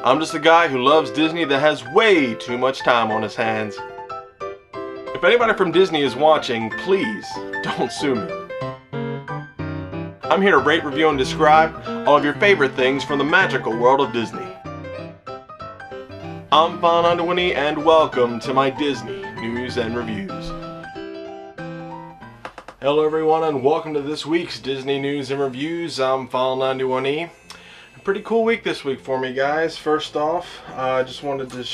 I'm just a guy who loves Disney that has way too much time on his hands. If anybody from Disney is watching, please don't sue me. I'm here to rate, review, and describe all of your favorite things from the magical world of Disney. I'm File91e and welcome to my Disney News and Reviews. Hello everyone and welcome to this week's Disney News and Reviews. I'm File91e. A pretty cool week this week for me, guys. First off, I just wanted to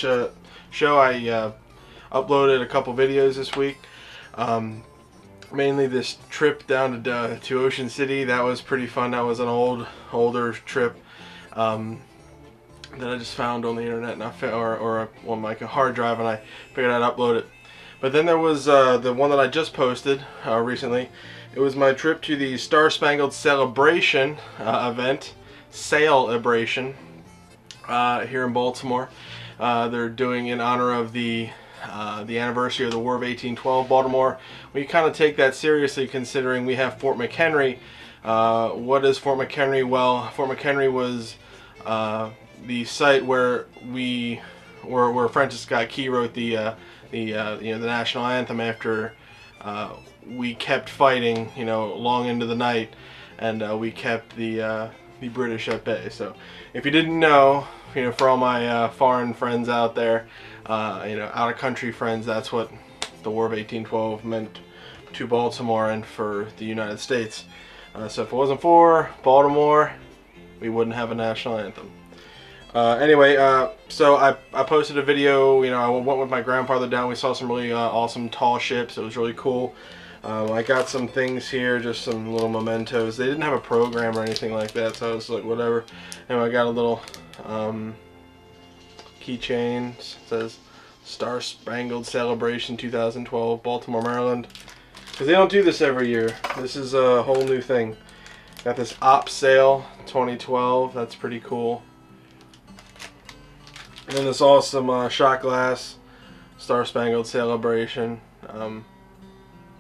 show I uploaded a couple videos this week. Mainly this trip down to Ocean City. That was pretty fun. That was an older trip that I just found on the internet, and on like a hard drive, and I figured I'd upload it. But then there was the one that I just posted recently. It was my trip to the Star Spangled Celebration Celebration here in Baltimore. They're doing in honor of the anniversary of the War of 1812, Baltimore. We kind of take that seriously considering we have Fort McHenry. What is Fort McHenry? Well, Fort McHenry was the site where Francis Scott Key wrote the national anthem after we kept fighting, long into the night, and we kept the British at bay. So, if you didn't know, for all my foreign friends out there, out of country friends, that's what the War of 1812 meant to Baltimore and for the United States. So if it wasn't for Baltimore, we wouldn't have a national anthem. Anyway, so I posted a video. I went with my grandfather down. We saw some really awesome tall ships. It was really cool. I got some things here, just some little mementos. They didn't have a program or anything like that, so I was like, whatever. Anyway, I got a little keychain. It says Star Spangled Celebration 2012, Baltimore, Maryland. Because they don't do this every year. This is a whole new thing. Got this Op Sale 2012. That's pretty cool. And then this awesome shot glass Star Spangled Celebration.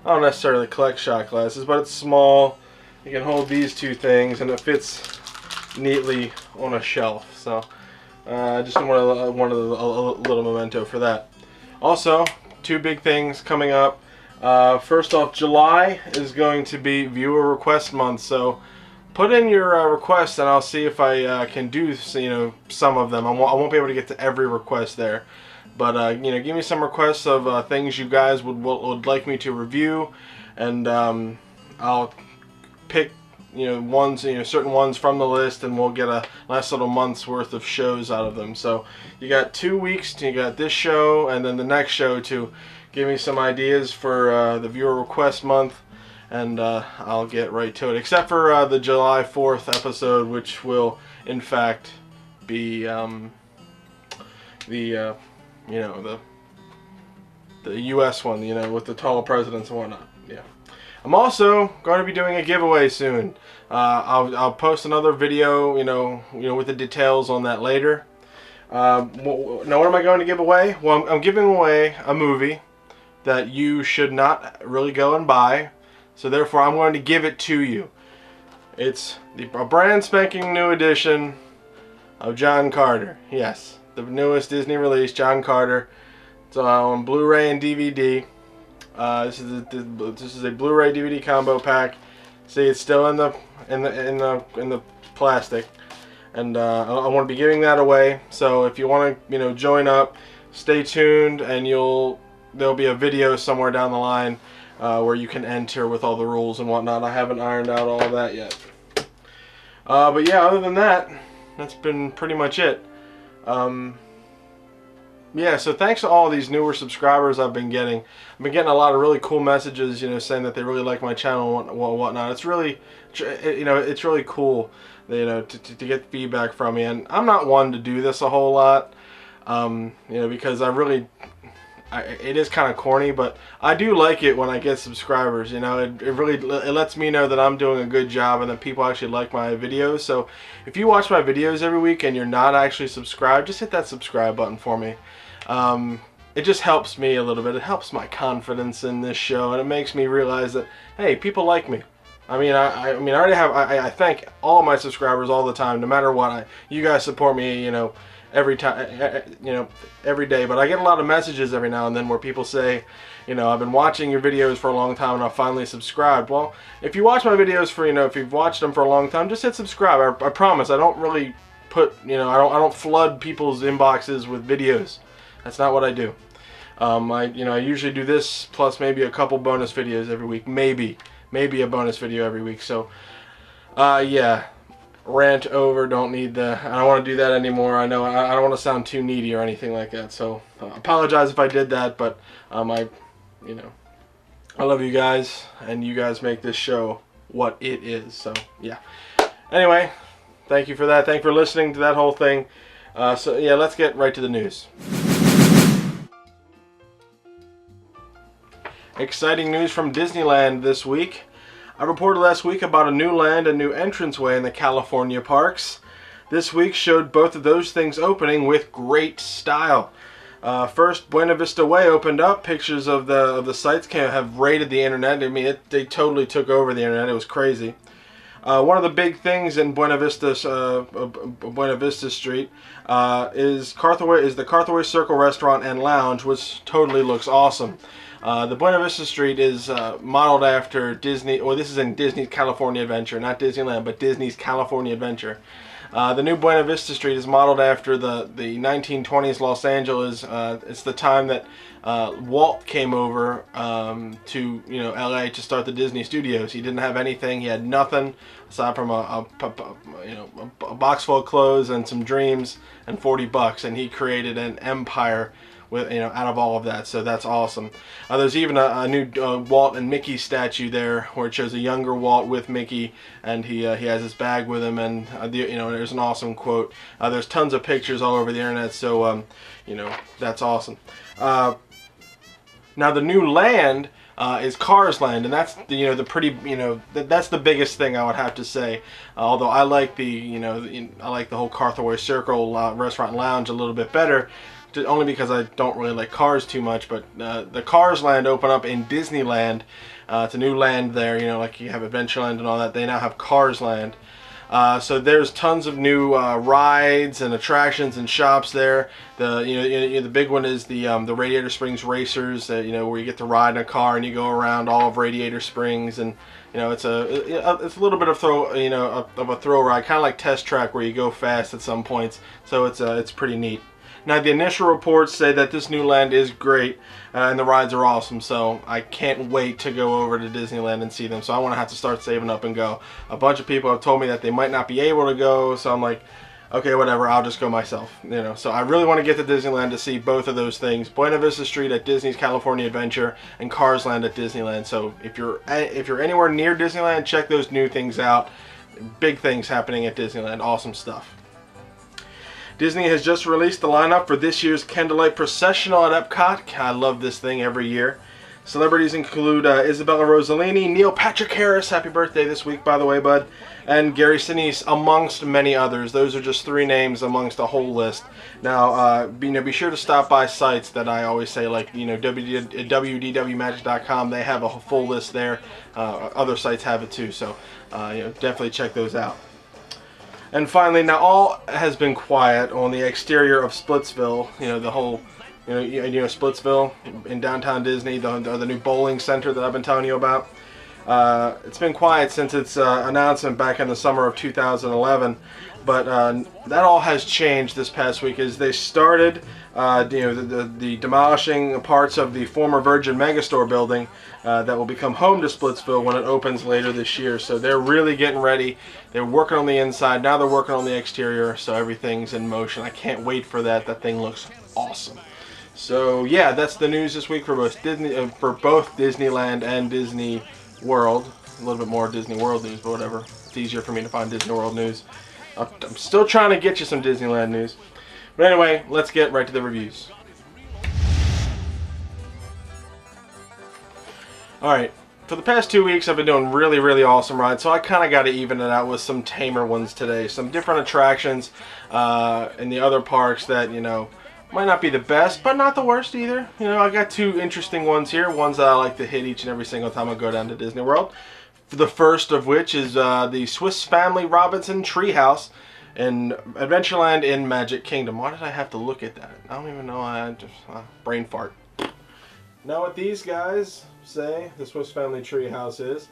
I don't necessarily collect shot glasses, but it's small. You can hold these two things, and it fits neatly on a shelf. So I just wanted a little memento for that. Also, two big things coming up. First off, July is going to be viewer request month, so put in your requests, and I'll see if I can do some of them. I won't be able to get to every request there, but give me some requests of things you guys would like me to review, and I'll pick certain ones from the list, and we'll get a nice little month's worth of shows out of them. So you got 2 weeks. You got this show and then the next show to give me some ideas for the viewer request month, and I'll get right to it. Except for the July 4th episode, which will in fact be the U.S. one, with the tall presidents and whatnot. Yeah. I'm also going to be doing a giveaway soon. I'll post another video, with the details on that later. Now, what am I going to give away? Well, I'm giving away a movie that you should not really go and buy. So therefore, I'm going to give it to you. It's a brand spanking new edition of John Carter. Yes, the newest Disney release, John Carter. It's on Blu-ray and DVD. This is a Blu-ray DVD combo pack. See, it's still in the plastic, and I want to be giving that away. So if you want to join up, stay tuned, and there'll be a video somewhere down the line where you can enter with all the rules and whatnot. I haven't ironed out all of that yet. But yeah, other than that, that's been pretty much it. Yeah, so thanks to all these newer subscribers I've been getting. I've been getting a lot of really cool messages, saying that they really like my channel and whatnot. It's really, it's really cool, to get feedback from me. And I'm not one to do this a whole lot, because it is kind of corny, but I do like it when I get subscribers. It lets me know that I'm doing a good job and that people actually like my videos. So if you watch my videos every week and you're not actually subscribed, just hit that subscribe button for me. It just helps me a little bit. It helps my confidence in this show, and it makes me realize that, hey, people like me. I mean, I mean, I already have. I thank all of my subscribers all the time, no matter what. You guys support me, you know, every time, you know, every day. But I get a lot of messages every now and then where people say, you know, I've been watching your videos for a long time and I finally subscribed. Well, if you watch my videos for, you know, if you've watched them for a long time, just hit subscribe. I promise. I don't really put, you know, I don't flood people's inboxes with videos. That's not what I do. I usually do this plus maybe a couple bonus videos every week, maybe a bonus video every week. So yeah, rant over. Don't need I don't want to do that anymore. I know I don't want to sound too needy or anything like that, so apologize if I did that, but I love you guys, and you guys make this show what it is. So yeah, anyway, thank you for that. Thank you for listening to that whole thing. So yeah, let's get right to the news. Exciting news from Disneyland this week. I reported last week about a new land and new entranceway in the California parks. This week showed both of those things opening with great style. First, Buena Vista Way opened up. Pictures of the sites have raided the internet. I mean, they totally took over the internet. It was crazy. One of the big things in Buena Vista Street is the Carthaway Circle Restaurant and Lounge, which totally looks awesome. The Buena Vista Street is modeled after Disney. Well, this is in Disney's California Adventure, not Disneyland, but Disney's California Adventure. The new Buena Vista Street is modeled after the 1920s Los Angeles. It's the time that Walt came over to LA to start the Disney Studios. He didn't have anything. He had nothing aside from a box full of clothes and some dreams and $40, and he created an empire with, out of all of that. So that's awesome. There's even a new Walt and Mickey statue there, where it shows a younger Walt with Mickey, and he has his bag with him, and there's an awesome quote. There's tons of pictures all over the internet, so that's awesome. Now the new land is Cars Land, and that's that's the biggest thing I would have to say. Although I like the whole Carthaway Circle Restaurant and Lounge a little bit better, only because I don't really like cars too much. But the Cars Land open up in Disneyland. It's a new land there, like you have Adventureland and all that. They now have Cars Land. So there's tons of new rides and attractions and shops there. The big one is the Radiator Springs Racers, where you get to ride in a car and you go around all of Radiator Springs, and it's a little bit of a thrill ride, kind of like Test Track, where you go fast at some points. So it's pretty neat. Now, the initial reports say that this new land is great, and the rides are awesome, so I can't wait to go over to Disneyland and see them. So I want to have to start saving up and go. A bunch of people have told me that they might not be able to go, so I'm like, okay, whatever, I'll just go myself. So I really want to get to Disneyland to see both of those things: Buena Vista Street at Disney's California Adventure and Cars Land at Disneyland. So if you're anywhere near Disneyland, check those new things out. Big things happening at Disneyland. Awesome stuff. Disney has just released the lineup for this year's Candlelight Processional at Epcot. I love this thing every year. Celebrities include Isabella Rossellini, Neil Patrick Harris, happy birthday this week, by the way, bud, and Gary Sinise, amongst many others. Those are just 3 names amongst a whole list. Now, be sure to stop by sites that I always say, like wdwmagic.com. They have a full list there. Other sites have it too, so definitely check those out. And finally, now all has been quiet on the exterior of Splitsville. The whole, Splitsville in downtown Disney, the new bowling center that I've been telling you about. It's been quiet since its announcement back in the summer of 2011, but that all has changed this past week as they started the demolishing parts of the former Virgin Megastore building that will become home to Splitsville when it opens later this year. So they're really getting ready. They're working on the inside. Now they're working on the exterior, so everything's in motion. I can't wait for that. That thing looks awesome. So yeah, that's the news this week for both Disneyland and Disney World. A little bit more Disney World news, but whatever. It's easier for me to find Disney World news. I'm still trying to get you some Disneyland news. But anyway, let's get right to the reviews. Alright, for the past 2 weeks I've been doing really, really awesome rides, so I kind of got to even it out with some tamer ones today. Some different attractions in the other parks that, might not be the best, but not the worst either. I got 2 interesting ones here. Ones that I like to hit each and every single time I go down to Disney World. The first of which is the Swiss Family Treehouse in Adventureland in Magic Kingdom. Why did I have to look at that? I don't even know. I just brain fart. Now what these guys say the Swiss Family Treehouse is: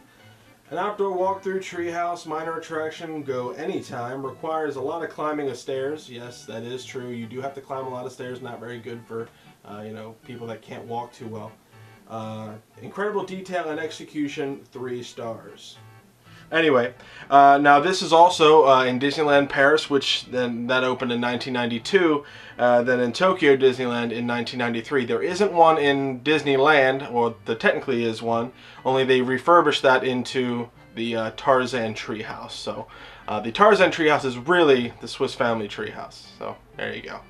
an outdoor walkthrough treehouse, minor attraction, go anytime, requires a lot of climbing of stairs. Yes, that is true. You do have to climb a lot of stairs. Not very good for people that can't walk too well. Incredible detail and execution, 3 stars. Anyway, now this is also in Disneyland Paris, which then that opened in 1992. Then in Tokyo Disneyland in 1993. There isn't one in Disneyland, or there technically is one, only they refurbished that into the Tarzan Treehouse. So the Tarzan Treehouse is really the Swiss Family Treehouse. So there you go.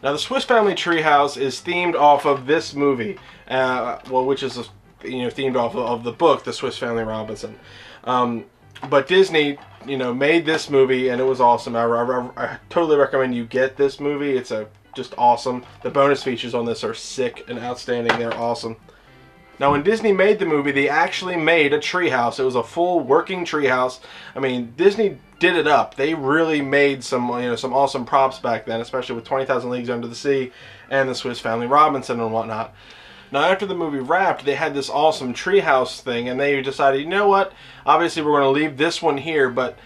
Now the Swiss Family Treehouse is themed off of this movie, which is themed off of the book, The Swiss Family Robinson. But Disney, made this movie, and it was awesome. I totally recommend you get this movie. It's just awesome. The bonus features on this are sick and outstanding. They're awesome. Now, when Disney made the movie, they actually made a treehouse. It was a full working treehouse. I mean, Disney did it up. They really made some awesome props back then, especially with 20,000 Leagues Under the Sea and the Swiss Family Robinson and whatnot. Now, after the movie wrapped, they had this awesome treehouse thing, and they decided, you know what? Obviously, we're going to leave this one here, but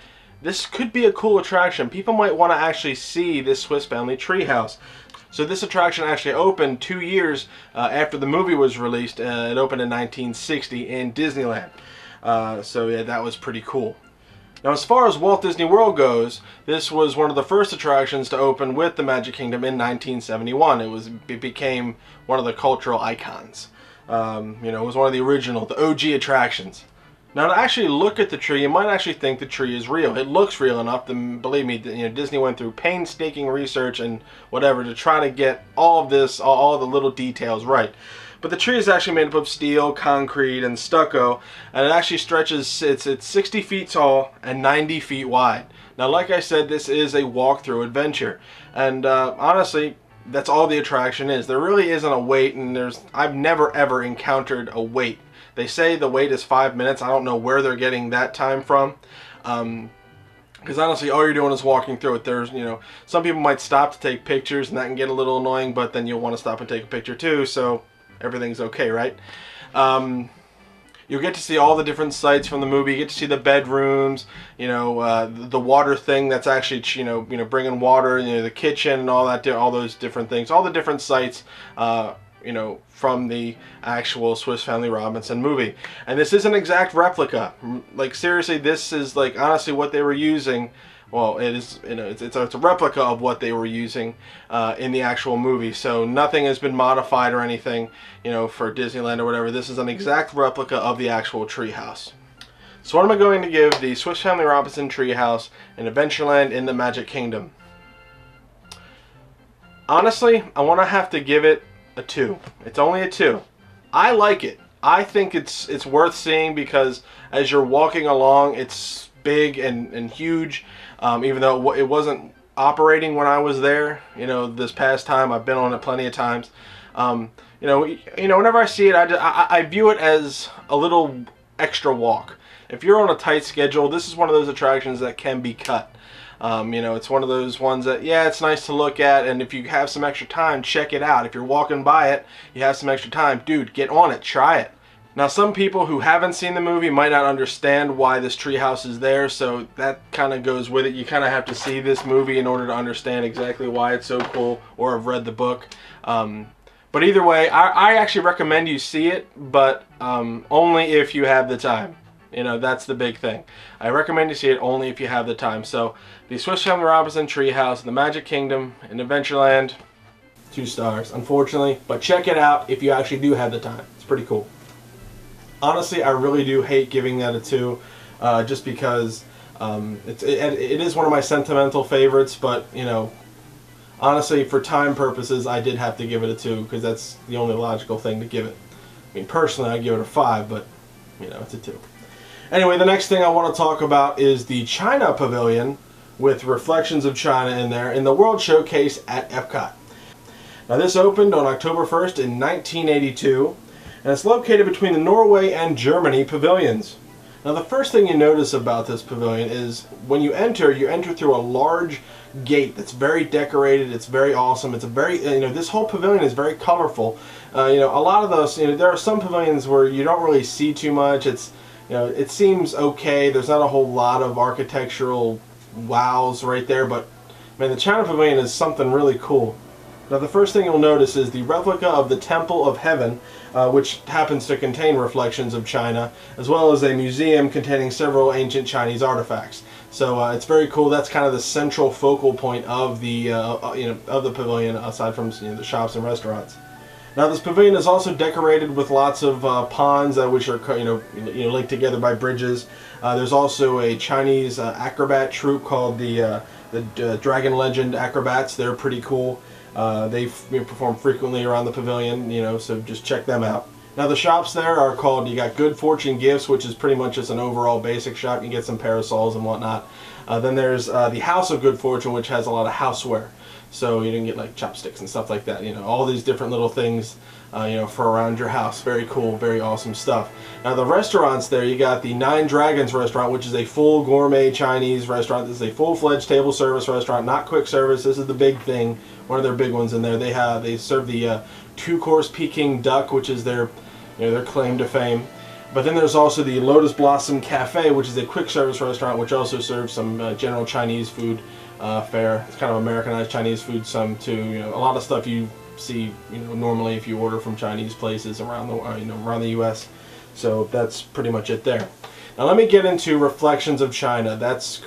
this could be a cool attraction. People might want to actually see this Swiss Family Treehouse. So this attraction actually opened 2 years after the movie was released. It opened in 1960 in Disneyland. So yeah, that was pretty cool. Now, as far as Walt Disney World goes, this was one of the first attractions to open with the Magic Kingdom in 1971. It became one of the cultural icons. It was one of the original, the OG attractions. Now, to actually look at the tree, you might actually think the tree is real. It looks real enough. Believe me, Disney went through painstaking research and whatever to try to get all of this, all the little details right. But the tree is actually made up of steel, concrete, and stucco, and it actually stretches, it's 60 feet tall and 90 feet wide. Now, like I said, this is a walkthrough adventure, and honestly, that's all the attraction is. There really isn't a wait, and I've never ever encountered a wait. They say the wait is 5 minutes. I don't know where they're getting that time from. Because honestly, all you're doing is walking through it. There's, some people might stop to take pictures, and that can get a little annoying, but then you'll want to stop and take a picture too, so everything's okay, right? You'll get to see all the different sites from the movie. You get to see the bedrooms, the water thing that's actually, bringing water, the kitchen and all that, all those different things, all the different sites, from the actual Swiss Family Robinson movie. And this is an exact replica. Like, seriously, this is, like, honestly what they were using. Well, it is, it's a replica of what they were using in the actual movie. So nothing has been modified or anything, for Disneyland or whatever. This is an exact replica of the actual treehouse. So what am I going to give the Swiss Family Robinson Treehouse in Adventureland in the Magic Kingdom? Honestly, I want to have to give it a 2. It's only a 2. I like it. I think it's worth seeing because as you're walking along, it's big and huge. Even though it wasn't operating when I was there, this past time. I've been on it plenty of times. Whenever I see it, I view it as a little extra walk. If you're on a tight schedule, this is one of those attractions that can be cut. It's one of those ones that, yeah, it's nice to look at, and if you have some extra time, check it out. If you're walking by it, you have some extra time, dude, get on it, try it. Now, some people who haven't seen the movie might not understand why this treehouse is there, so that kind of goes with it. You kind of have to see this movie in order to understand exactly why it's so cool, or have read the book. But either way, I actually recommend you see it, but only if you have the time. That's the big thing. I recommend you see it only if you have the time. So, the Swiss Family Robinson Treehouse in the Magic Kingdom in Adventureland, 2 stars, unfortunately. But check it out if you actually do have the time. It's pretty cool. Honestly, I really do hate giving that a 2, just because it is one of my sentimental favorites, but, honestly, for time purposes, I did have to give it a 2, because that's the only logical thing to give it. I mean, personally, I'd give it a 5, but, it's a 2. Anyway, the next thing I want to talk about is the China Pavilion, with reflections of China in there, in the World Showcase at Epcot. Now, this opened on October 1st in 1982. And it's located between the Norway and Germany pavilions. Now the first thing you notice about this pavilion is when you enter through a large gate that's very decorated. It's very awesome. It's a very, this whole pavilion is very colorful. A lot of those, there are some pavilions where you don't really see too much. It's, it seems okay. There's not a whole lot of architectural wows right there, but man, the China Pavilion is something really cool. Now the first thing you'll notice is the replica of the Temple of Heaven, which happens to contain reflections of China, as well as a museum containing several ancient Chinese artifacts. So it's very cool. That's kind of the central focal point of the of the pavilion, aside from the shops and restaurants. Now this pavilion is also decorated with lots of ponds, which are linked together by bridges. There's also a Chinese acrobat troupe called the Dragon Legend Acrobats. They're pretty cool. They perform frequently around the pavilion, so just check them out. Now the shops there are called, you got Good Fortune Gifts, which is pretty much just an overall basic shop. You can get some parasols and whatnot. Then there's the House of Good Fortune, which has a lot of houseware. So you can get like chopsticks and stuff like that. All these different little things, for around your house. Very cool, very awesome stuff. Now the restaurants there, you got the Nine Dragons restaurant, which is a full gourmet Chinese restaurant. This is a full-fledged table service restaurant, not quick service. This is the big thing, one of their big ones in there. They serve the two-course Peking duck, which is their their claim to fame. But then there's also the Lotus Blossom Cafe, which is a quick service restaurant, which also serves some general Chinese food fare. It's kind of Americanized Chinese food, some too. A lot of stuff you see, normally if you order from Chinese places around the around the U.S. So that's pretty much it there. Now let me get into Reflections of China. That's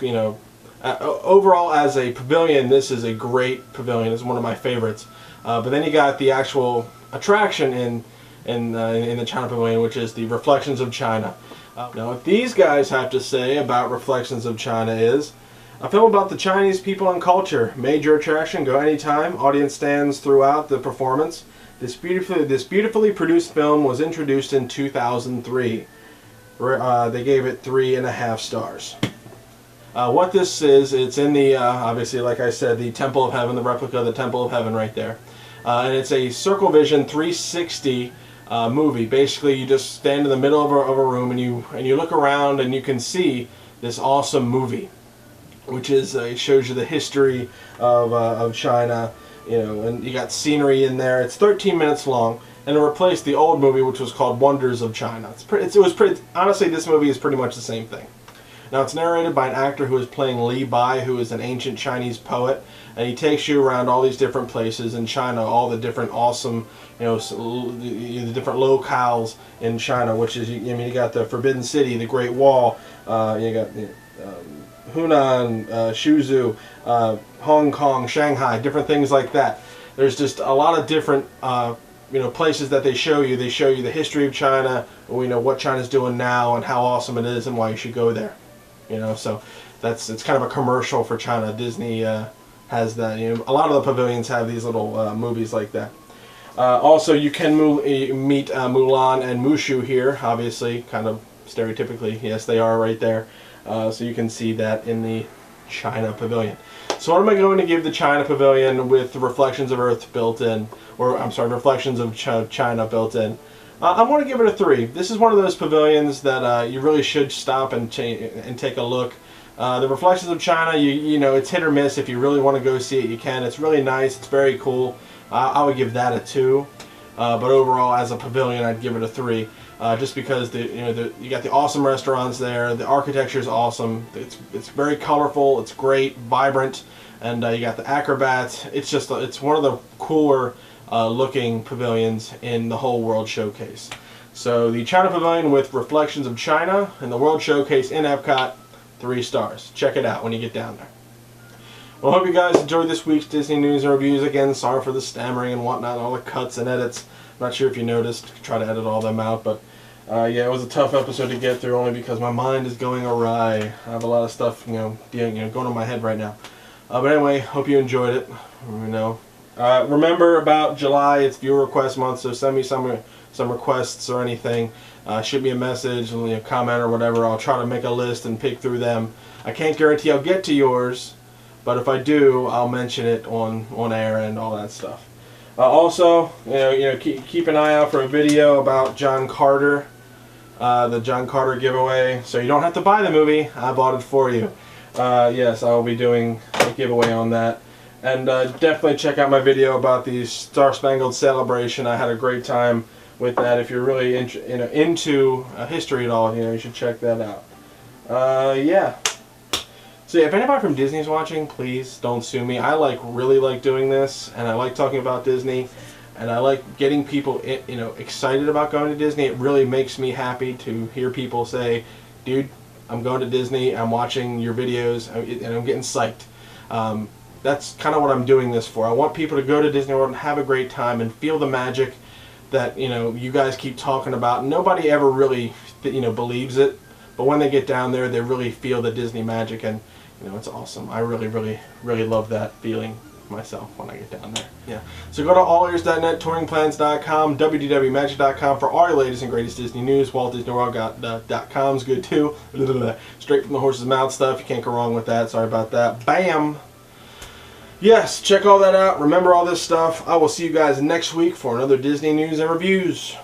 overall as a pavilion, this is a great pavilion. It's one of my favorites. But then you got the actual attraction in the China Pavilion, which is the Reflections of China. Now what these guys have to say about Reflections of China is a film about the Chinese people and culture. Major attraction, go anytime. Audience stands throughout the performance. This beautifully produced film was introduced in 2003. They gave it 3.5 stars. What this is, it's in the, obviously like I said, the Temple of Heaven, the replica of the Temple of Heaven right there. And it's a Circle Vision 360 movie. Basically you just stand in the middle of a room and you look around and you can see this awesome movie, which is it shows you the history of China, and you got scenery in there. It's 13 minutes long, and it replaced the old movie, which was called Wonders of China. Honestly, this movie is pretty much the same thing. Now it's narrated by an actor who is playing Li Bai, who is an ancient Chinese poet, and he takes you around all these different places in China, all the different awesome, the different locales in China, which is, you got the Forbidden City, the Great Wall, you got Hunan, Suzhou, Hong Kong, Shanghai, different things like that. There's just a lot of different places that they show you. They show you the history of China, what China's doing now and how awesome it is and why you should go there. So it's kind of a commercial for China. Disney has that. A lot of the pavilions have these little movies like that. Also, you can meet Mulan and Mushu here, obviously, kind of stereotypically. Yes, they are right there. So you can see that in the China Pavilion. So what am I going to give the China Pavilion with the Reflections of Earth built in, or I'm sorry, Reflections of China built in? I'm going to give it a 3. This is one of those pavilions that you really should stop and take a look. The Reflections of China, it's hit or miss. If you really want to go see it, you can. It's really nice. It's very cool. I would give that a 2. But overall, as a pavilion, I'd give it a 3. Just because you got the awesome restaurants there, the architecture is awesome. It's very colorful. It's great, vibrant, and you got the acrobats. It's one of the cooler looking pavilions in the whole World Showcase. So the China Pavilion with Reflections of China and the World Showcase in Epcot, 3 stars. Check it out when you get down there. Well, I hope you guys enjoyed this week's Disney News and Reviews. Again, sorry for the stammering and whatnot, all the cuts and edits. I'm not sure if you noticed. Try to edit all them out, but yeah, it was a tough episode to get through only because my mind is going awry. I have a lot of stuff, going on in my head right now. But anyway, hope you enjoyed it. Remember about July, it's viewer request month, so send me some requests or anything. Shoot me a message, comment or whatever. I'll try to make a list and pick through them. I can't guarantee I'll get to yours, but if I do, I'll mention it on air and all that stuff. Also, keep an eye out for a video about John Carter. the John Carter giveaway. So you don't have to buy the movie. I bought it for you. Yes, I will be doing a giveaway on that. And definitely check out my video about the Star Spangled Celebration. I had a great time with that. If you're really into history at all, you should check that out. Yeah. So yeah, if anybody from Disney is watching, please don't sue me. I really like doing this, and I like talking about Disney, and I like getting people excited about going to Disney. It really makes me happy to hear people say, "Dude, I'm going to Disney. I'm watching your videos, and I'm getting psyched." That's kind of what I'm doing this for. I want people to go to Disney World and have a great time and feel the magic that you guys keep talking about. Nobody ever really believes it, but when they get down there, they really feel the Disney magic, and it's awesome. I really love that feeling myself when I get down there. Yeah. So go to allears.net, touringplans.com, wdwmagic.com for all your latest and greatest Disney news. WaltDisneyWorld.com is good too. Straight from the horse's mouth stuff. You can't go wrong with that. Sorry about that. Bam. Yes, check all that out. Remember all this stuff. I will see you guys next week for another Disney news and reviews.